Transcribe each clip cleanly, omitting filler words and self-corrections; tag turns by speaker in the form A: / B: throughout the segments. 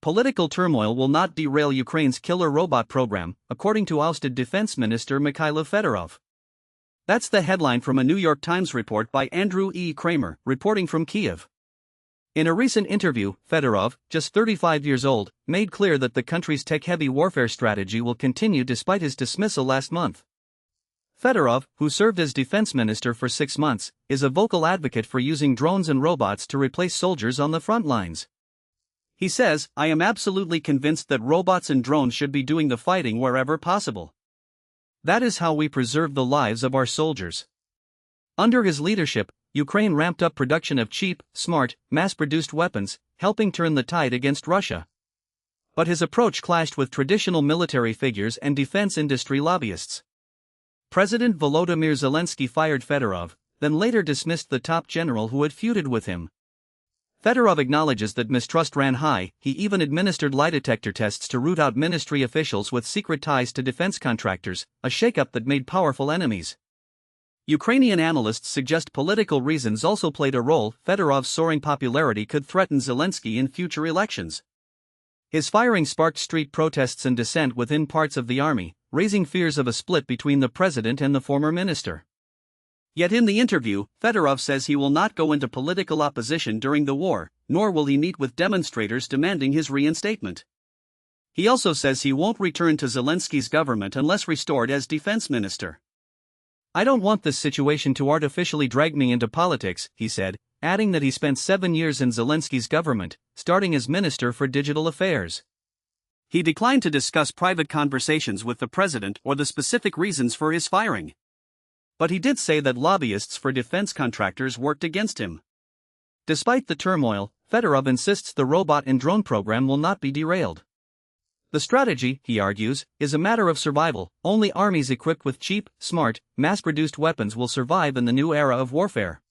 A: Political turmoil will not derail Ukraine's killer robot program, according to Ousted Defense Minister Mikhailo Fedorov. That's the headline from a New York Times report by Andrew E. Kramer, reporting from Kyiv. In a recent interview, Fedorov, just 35 years old, made clear that the country's tech-heavy warfare strategy will continue despite his dismissal last month. Fedorov, who served as defense minister for 6 months, is a vocal advocate for using drones and robots to replace soldiers on the front lines. He says, "I am absolutely convinced that robots and drones should be doing the fighting wherever possible. That is how we preserve the lives of our soldiers." Under his leadership, Ukraine ramped up production of cheap, smart, mass-produced weapons, helping turn the tide against Russia. But his approach clashed with traditional military figures and defense industry lobbyists. President Volodymyr Zelensky fired Fedorov, then later dismissed the top general who had feuded with him. Fedorov acknowledges that mistrust ran high. He even administered lie detector tests to root out ministry officials with secret ties to defense contractors, a shakeup that made powerful enemies. Ukrainian analysts suggest political reasons also played a role. Fedorov's soaring popularity could threaten Zelensky in future elections. His firing sparked street protests and dissent within parts of the army, raising fears of a split between the president and the former minister. Yet in the interview, Fedorov says he will not go into political opposition during the war, nor will he meet with demonstrators demanding his reinstatement. He also says he won't return to Zelensky's government unless restored as defense minister. "I don't want this situation to artificially drag me into politics," he said, adding that he spent 7 years in Zelensky's government, starting as Minister for Digital Affairs. He declined to discuss private conversations with the president or the specific reasons for his firing. But he did say that lobbyists for defense contractors worked against him. Despite the turmoil, Fedorov insists the robot and drone program will not be derailed. The strategy, he argues, is a matter of survival. Only armies equipped with cheap, smart, mass-produced weapons will survive in the new era of warfare.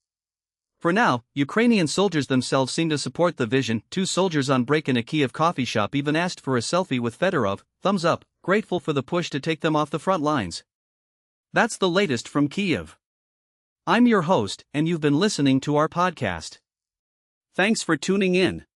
A: For now, Ukrainian soldiers themselves seem to support the vision. 2 soldiers on break in a Kyiv coffee shop even asked for a selfie with Fedorov, thumbs up, grateful for the push to take them off the front lines. That's the latest from Kyiv. I'm your host, and you've been listening to our podcast. Thanks for tuning in.